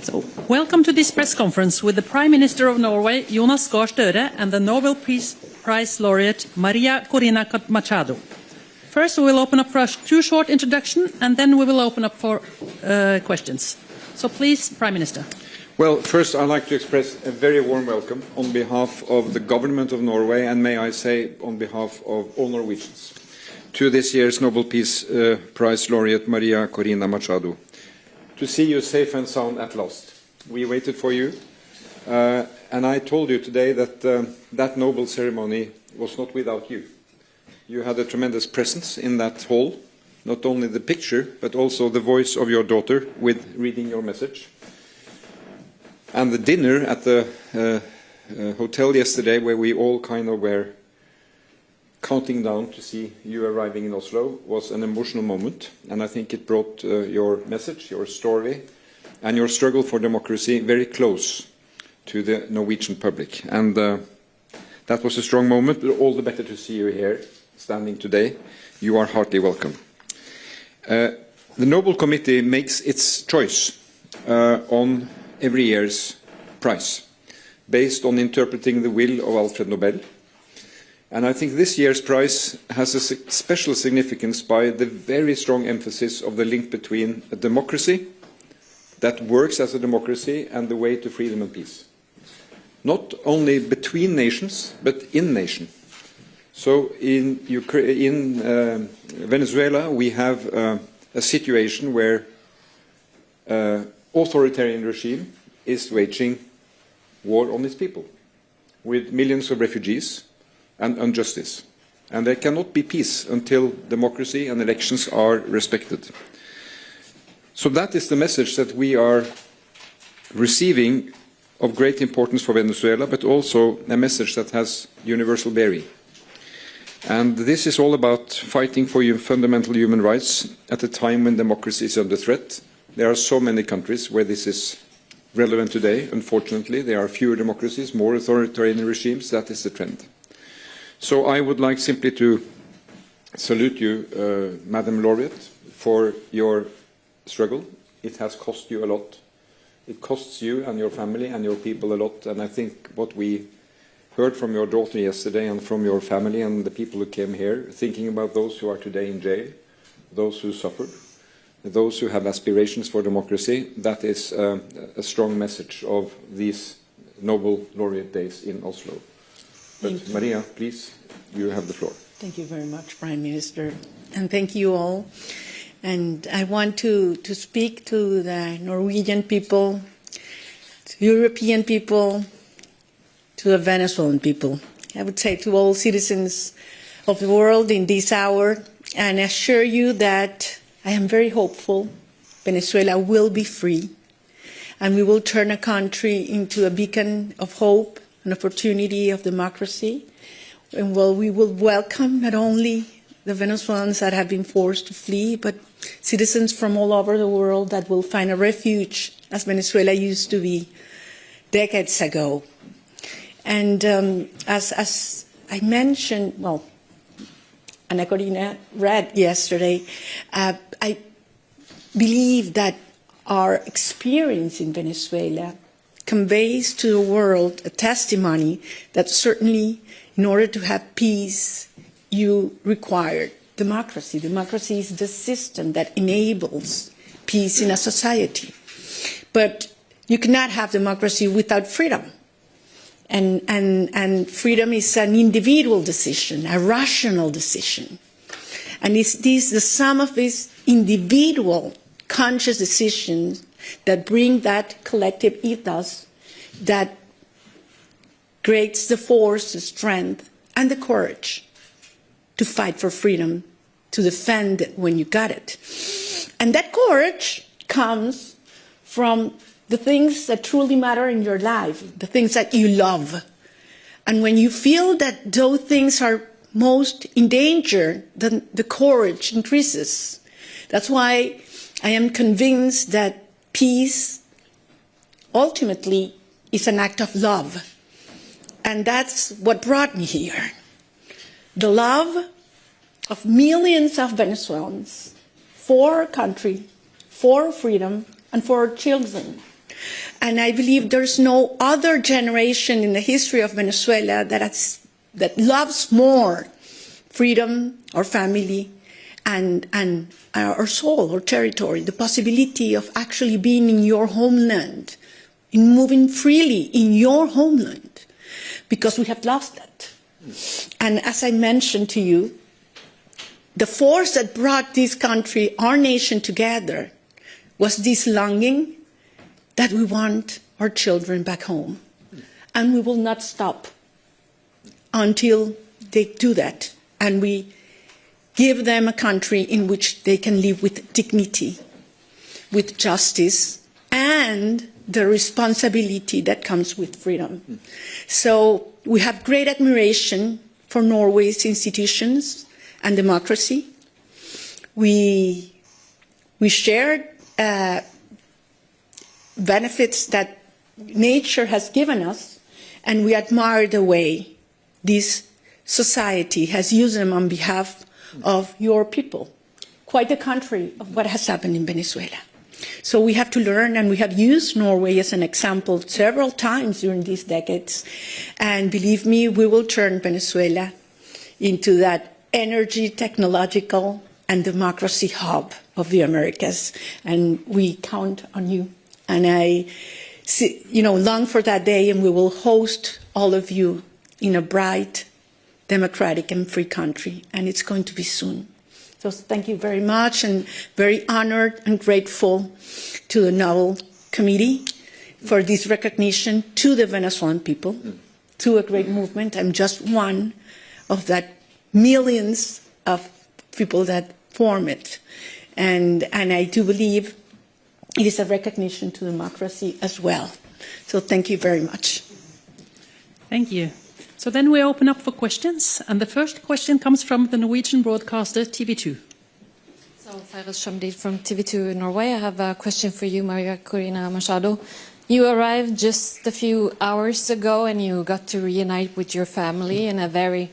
So, welcome to this press conference with the Prime Minister of Norway, Jonas Gahr Støre, and the Nobel Peace Prize Laureate, Maria Corina Machado. First, we will open up for two short introductions, and then we will open up for questions. So, please, Prime Minister. Well, first, I'd like to express a very warm welcome on behalf of the government of Norway, and may I say on behalf of all Norwegians, to this year's Nobel Peace Prize Laureate, Maria Corina Machado. To see you safe and sound at last. We waited for you, and I told you today that that Nobel ceremony was not without you. You had a tremendous presence in that hall, not only the picture, but also the voice of your daughter with reading your message. And the dinner at the hotel yesterday, where we all kind of were counting down to see you arriving in Oslo, was an emotional moment, and I think it brought your message, your story, and your struggle for democracy very close to the Norwegian public. And that was a strong moment, but all the better to see you here, standing today. You are heartily welcome. The Nobel Committee makes its choice on every year's prize, based on interpreting the will of Alfred Nobel. And I think this year's prize has a special significance by the very strong emphasis of the link between a democracy that works as a democracy and the way to freedom and peace. Not only between nations, but in nation. So in Venezuela, we have a situation where authoritarian regime is waging war on its people, with millions of refugees and injustice. And there cannot be peace until democracy and elections are respected. So that is the message that we are receiving of great importance for Venezuela, but also a message that has universal bearing. And this is all about fighting for fundamental human rights at a time when democracy is under threat. There are so many countries where this is relevant today. Unfortunately, there are fewer democracies, more authoritarian regimes. That is the trend. So I would like simply to salute you, Madam Laureate, for your struggle. It has cost you a lot. It costs you and your family and your people a lot. And I think what we heard from your daughter yesterday and from your family and the people who came here, thinking about those who are today in jail, those who suffered, those who have aspirations for democracy, that is a strong message of these Nobel Laureate days in Oslo. But Maria, please, you have the floor. Thank you very much, Prime Minister, and thank you all. And I want to speak to the Norwegian people, to European people, to the Venezuelan people. I would say to all citizens of the world in this hour, and assure you that I am very hopeful Venezuela will be free, and we will turn a country into a beacon of hope, an opportunity of democracy, and we will welcome not only the Venezuelans that have been forced to flee, but citizens from all over the world that will find a refuge, as Venezuela used to be decades ago. And as I mentioned, well, Maria Corina read yesterday, I believe that our experience in Venezuela conveys to the world a testimony that certainly in order to have peace, you require democracy. Democracy is the system that enables peace in a society. But you cannot have democracy without freedom. And freedom is an individual decision, a rational decision. And it's the sum of these individual conscious decisions that bring that collective ethos that creates the force, the strength, and the courage to fight for freedom, to defend it when you got it. And that courage comes from the things that truly matter in your life, the things that you love. And when you feel that those things are most in danger, then the courage increases. That's why I am convinced that peace ultimately is an act of love. And that's what brought me here. The love of millions of Venezuelans for our country, for freedom, and for our children. And I believe there's no other generation in the history of Venezuela that loves more freedom, or family, and our soul, or territory, the possibility of actually being in your homeland, in moving freely in your homeland, because we have lost that. And as I mentioned to you, the force that brought this country, our nation, together was this longing that we want our children back home. And we will not stop until they do that. And we give them a country in which they can live with dignity, with justice, and the responsibility that comes with freedom. So we have great admiration for Norway's institutions and democracy. We shared benefits that nature has given us, and we admire the way this society has used them on behalf of your people. Quite the contrary of what has happened in Venezuela. So we have to learn, and we have used Norway as an example several times during these decades. And believe me, we will turn Venezuela into that energy, technological, and democracy hub of the Americas. And we count on you. And I long for that day, and we will host all of you in a bright, democratic, and free country. And it's going to be soon. So thank you very much, and very honored and grateful to the Nobel Committee for this recognition to the Venezuelan people, to a great movement. I'm just one of that millions of people that form it. And I do believe it is a recognition to democracy as well. So thank you very much. Thank you. So then we open up for questions, and the first question comes from the Norwegian broadcaster TV2. So, Fairuz Shamdid from TV2 Norway. I have a question for you, Maria Corina Machado. You arrived just a few hours ago, and you got to reunite with your family in a very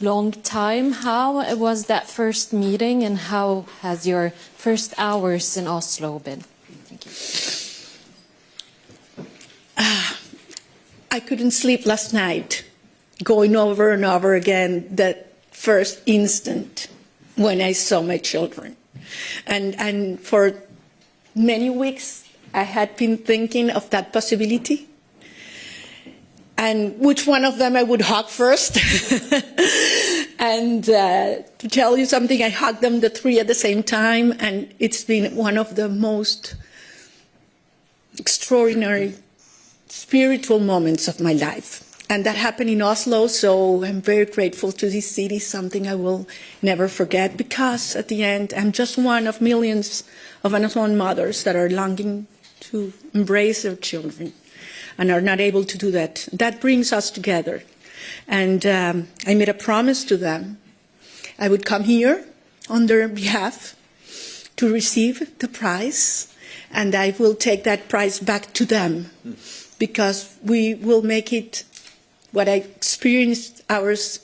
long time. How was that first meeting, and how has your first hours in Oslo been? Thank you. I couldn't sleep last night, going over and over again that first instant when I saw my children. And for many weeks, I had been thinking of that possibility, and which one of them I would hug first. And to tell you something, I hugged them, the three at the same time, and it's been one of the most extraordinary spiritual moments of my life. And that happened in Oslo, so I'm very grateful to this city, something I will never forget, because at the end, I'm just one of millions of Venezuelan mothers that are longing to embrace their children and are not able to do that. That brings us together. And I made a promise to them. I would come here on their behalf to receive the prize, and I will take that prize back to them, because we will make it what I experienced hours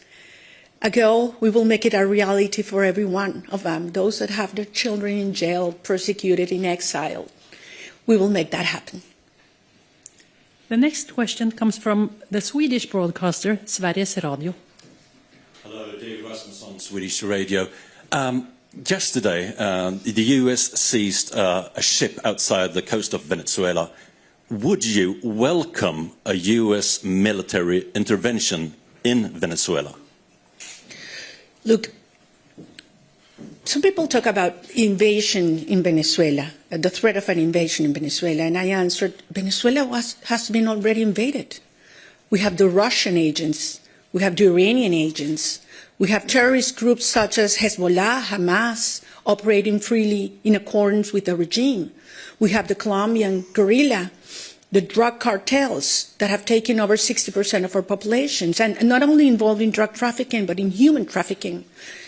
ago. We will make it a reality for every one of them, those that have their children in jail, persecuted, in exile. We will make that happen. The next question comes from the Swedish broadcaster, Sveriges Radio. Hello, David Rasmussen, Swedish Radio. Yesterday, the US seized a ship outside the coast of Venezuela. Would you welcome a US military intervention in Venezuela? Look, some people talk about invasion in Venezuela, the threat of an invasion in Venezuela, and I answered, Venezuela has been already invaded. We have the Russian agents, we have the Iranian agents, we have terrorist groups such as Hezbollah, Hamas, operating freely in accordance with the regime. We have the Colombian guerrilla, the drug cartels that have taken over 60% of our populations, and not only involved in drug trafficking, but in human trafficking,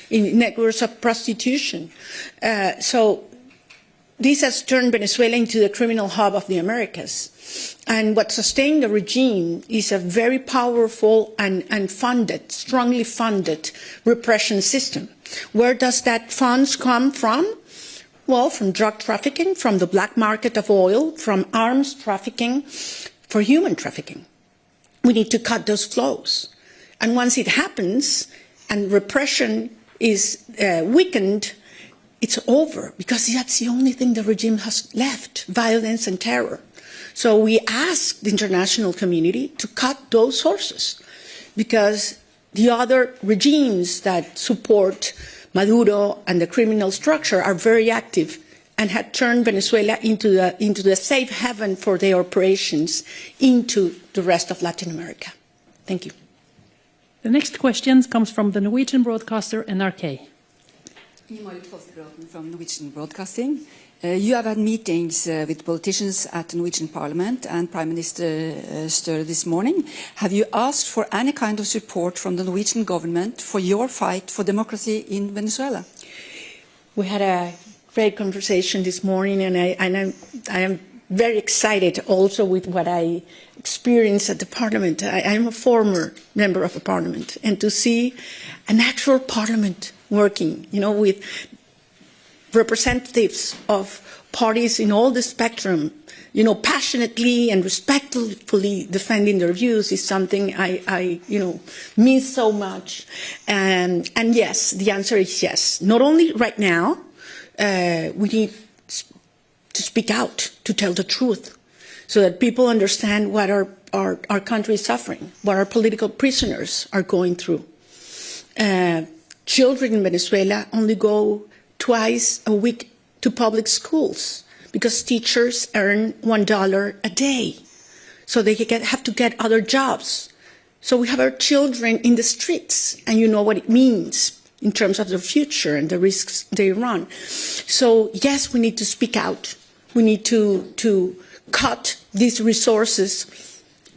in networks of prostitution. So this has turned Venezuela into the criminal hub of the Americas. And what sustained the regime is a very powerful and funded, strongly funded repression system. Where does that funds come from? Well, from drug trafficking, from the black market of oil, from arms trafficking, for human trafficking. We need to cut those flows. And once it happens and repression is weakened, it's over, because that's the only thing the regime has left, violence and terror. So we ask the international community to cut those sources, because the other regimes that support Maduro and the criminal structure are very active and had turned Venezuela into the safe haven for their operations into the rest of Latin America. Thank you. The next question comes from the Norwegian broadcaster NRK. From Norwegian Broadcasting. You have had meetings with politicians at the Norwegian Parliament and Prime Minister Støre this morning. Have you asked for any kind of support from the Norwegian government for your fight for democracy in Venezuela? We had a great conversation this morning, and I am very excited also with what I experienced at the Parliament. I am a former member of the Parliament, and to see an actual Parliament working, with representatives of parties in all the spectrum, passionately and respectfully defending their views is something I miss so much. And yes, the answer is yes. Not only right now, we need to speak out, to tell the truth, so that people understand what our country is suffering, what our political prisoners are going through. Children in Venezuela only go twice a week to public schools because teachers earn $1 a day. So they have to get other jobs. So we have our children in the streets, and you know what it means in terms of their future and the risks they run. So yes, we need to speak out. We need to cut these resources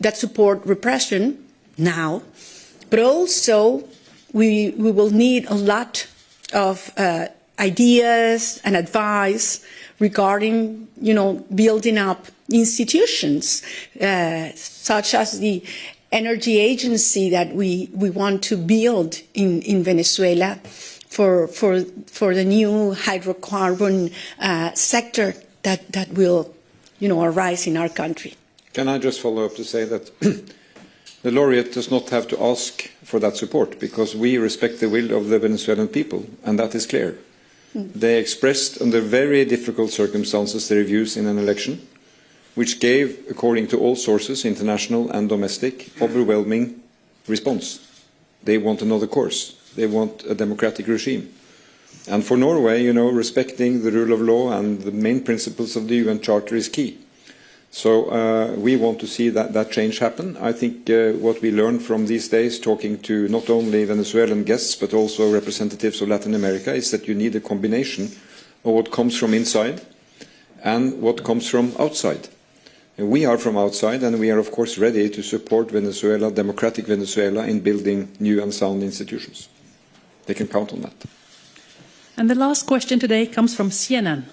that support repression now, but also we will need a lot of ideas and advice regarding, building up institutions such as the energy agency that we want to build in Venezuela for the new hydrocarbon sector that will, arise in our country. Can I just follow up to say that the laureate does not have to ask for that support, because we respect the will of the Venezuelan people, and that is clear. They expressed under very difficult circumstances their views in an election, which gave, according to all sources, international and domestic, overwhelming response. They want another course. They want a democratic regime. And for Norway, respecting the rule of law and the main principles of the UN Charter is key. So we want to see that change happen. I think what we learned from these days, talking to not only Venezuelan guests but also representatives of Latin America, is that you need a combination of what comes from inside and what comes from outside. And we are from outside, and we are of course ready to support Venezuela, democratic Venezuela, in building new and sound institutions. They can count on that. And the last question today comes from CNN.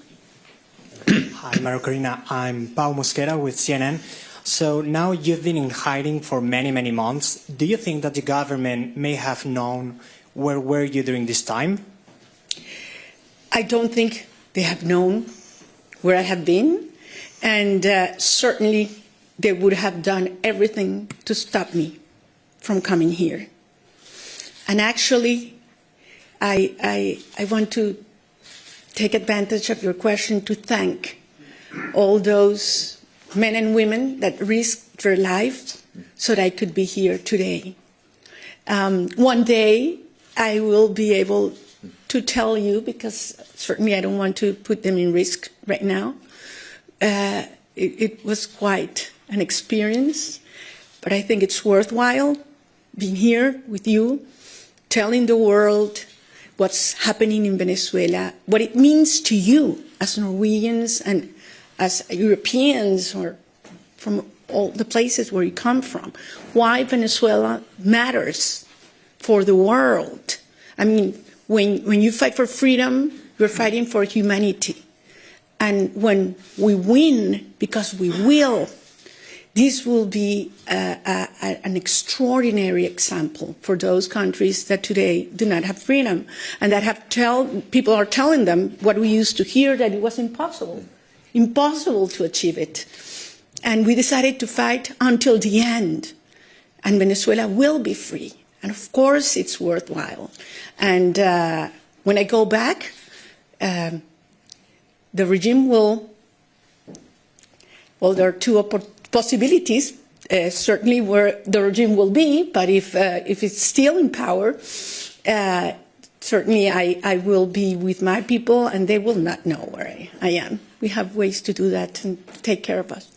Hi, Maria Corina. I'm Pau Mosquera with CNN. So now you've been in hiding for many, many months. Do you think that the government may have known where were you during this time? I don't think they have known where I have been, and certainly they would have done everything to stop me from coming here. And actually, I want to take advantage of your question to thank all those men and women that risked their lives so that I could be here today. One day I will be able to tell you, because certainly I don't want to put them in risk right now. It was quite an experience, but I think it's worthwhile being here with you, telling the world what's happening in Venezuela, what it means to you as Norwegians and as Europeans, or from all the places where you come from, why Venezuela matters for the world. I mean, when you fight for freedom, you're fighting for humanity. And when we win, because we will, this will be an extraordinary example for those countries that today do not have freedom and that people are telling them what we used to hear, that it was impossible to achieve it. And we decided to fight until the end, and Venezuela will be free. And of course, it's worthwhile. And when I go back, the regime will, well, there are two possibilities, certainly where the regime will be, but if it's still in power, certainly I will be with my people and they will not know where I am. We have ways to do that and take care of us.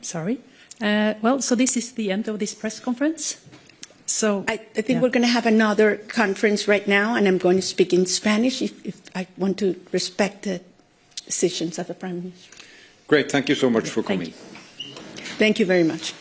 Sorry. Well, so this is the end of this press conference. So I think we're going to have another conference right now, and I'm going to speak in Spanish if I want to respect the decisions of the Prime Minister. Great. Thank you so much for coming. Thank you very much.